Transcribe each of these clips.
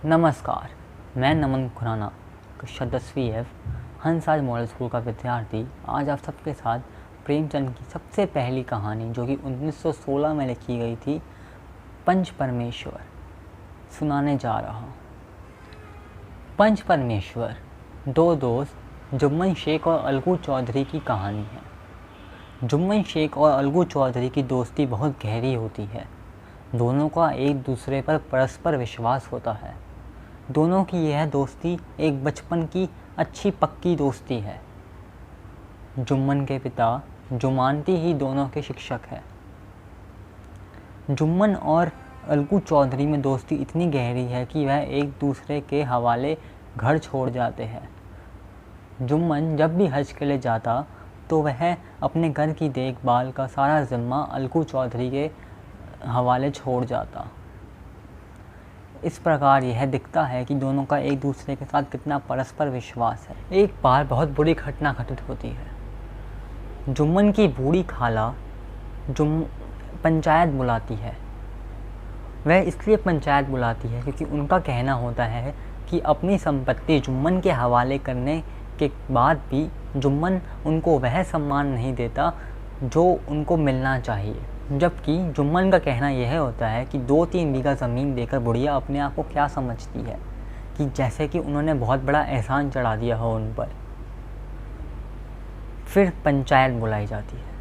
नमस्कार, मैं नमन खुराना, कक्षा 10वीं F हंसराज मॉडल स्कूल का विद्यार्थी आज आप सबके साथ प्रेमचंद की सबसे पहली कहानी जो कि 1916 में लिखी गई थी, पंच परमेश्वर, सुनाने जा रहा हूँ। पंच परमेश्वर दो दोस्त जुम्मन शेख और अलगू चौधरी की कहानी है। जुम्मन शेख और अलगू चौधरी की दोस्ती बहुत गहरी होती है। दोनों का एक दूसरे पर परस्पर विश्वास होता है। दोनों की यह दोस्ती एक बचपन की अच्छी पक्की दोस्ती है। जुम्मन के पिता जुमानती ही दोनों के शिक्षक हैं। जुम्मन और अलगू चौधरी में दोस्ती इतनी गहरी है कि वह एक दूसरे के हवाले घर छोड़ जाते हैं। जुम्मन जब भी हज के लिए जाता तो वह अपने घर की देखभाल का सारा जिम्मा अलगू चौधरी के हवाले छोड़ जाता। इस प्रकार यह दिखता है कि दोनों का एक दूसरे के साथ कितना परस्पर विश्वास है। एक बार बहुत बुरी घटना घटित होती है। जुम्मन की बूढ़ी खाला पंचायत बुलाती है। वह इसलिए पंचायत बुलाती है क्योंकि उनका कहना होता है कि अपनी संपत्ति जुम्मन के हवाले करने के बाद भी जुम्मन उनको वह सम्मान नहीं देता जो उनको मिलना चाहिए। जबकि जुम्मन का कहना यह होता है कि 2-3 बीघा ज़मीन देकर बुढ़िया अपने आप को क्या समझती है कि जैसे कि उन्होंने बहुत बड़ा एहसान चढ़ा दिया हो उन पर। फिर पंचायत बुलाई जाती है।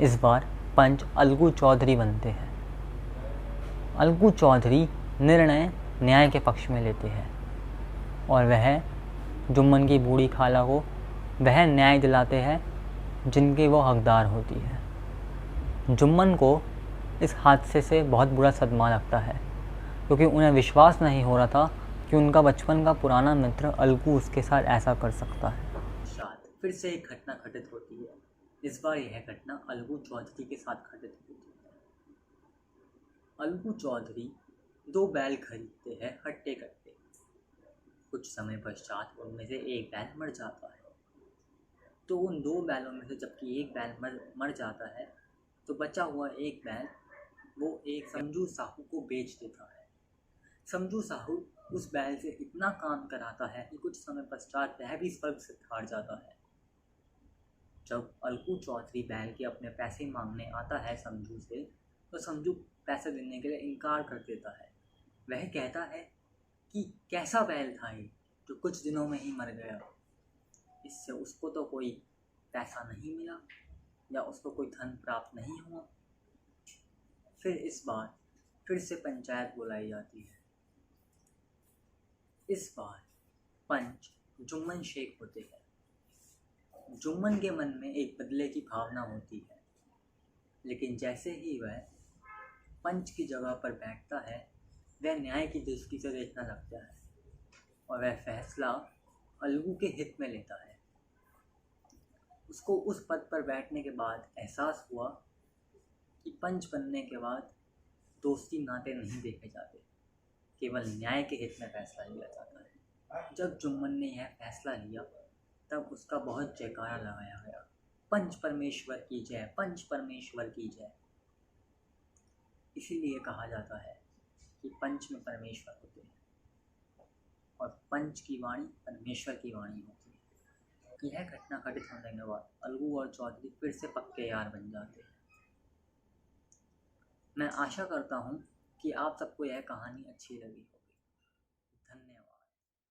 इस बार पंच अलगू चौधरी बनते हैं। अलगू चौधरी निर्णय न्याय के पक्ष में लेते हैं और वह जुम्मन की बूढ़ी खाला को वह न्याय दिलाते हैं जिनके वो हकदार होती है। जुम्मन को इस हादसे से बहुत बुरा सदमा लगता है क्योंकि उन्हें विश्वास नहीं हो रहा था कि उनका बचपन का पुराना मित्र अलगू उसके साथ ऐसा कर सकता है। फिर से एक घटना घटित होती है। इस बार यह घटना अलगू चौधरी के साथ घटित होती है। अलगू चौधरी 2 बैल खरीदते हैं हट्टे कट्टे। कुछ समय पश्चात उनमें से एक बैल मर जाता है। तो उन 2 बैलों में से जबकि एक बैल मर जाता है तो बचा हुआ एक बैल वो एक समझू साहू को बेच देता है। समझू साहू उस बैल से इतना काम कराता है कि कुछ समय पश्चात वह भी स्वर्ग से हार जाता है। जब अलगू चौधरी बैल के अपने पैसे मांगने आता है समझू से तो समझू पैसे देने के लिए इनकार कर देता है। वह कहता है कि कैसा बैल था ये जो कुछ दिनों में ही मर गया, इससे उसको तो कोई पैसा नहीं मिला या उसको कोई धन प्राप्त नहीं हुआ। फिर इस बार फिर से पंचायत बुलाई जाती है। इस बार पंच जुम्मन शेख होते हैं। जुम्मन के मन में एक बदले की भावना होती है, लेकिन जैसे ही वह पंच की जगह पर बैठता है वह न्याय की दृष्टि से देखना लगता है और वह फैसला अलगू के हित में लेता है। उसको उस पद पर बैठने के बाद एहसास हुआ कि पंच बनने के बाद दोस्ती नाते नहीं देखे जाते, केवल न्याय के हित में फैसला लिया जाता है। जब जुम्मन ने यह फैसला लिया तब उसका बहुत जयकारा लगाया गया, पंच परमेश्वर की जय, पंच परमेश्वर की जय। इसीलिए कहा जाता है कि पंच में परमेश्वर होते हैं और पंच की वाणी परमेश्वर की वाणी होती है। यह घटना घटित होने के बाद अलगू और चौधरी फिर से पक्के यार बन जाते हैं। मैं आशा करता हूँ कि आप सबको यह कहानी अच्छी लगी।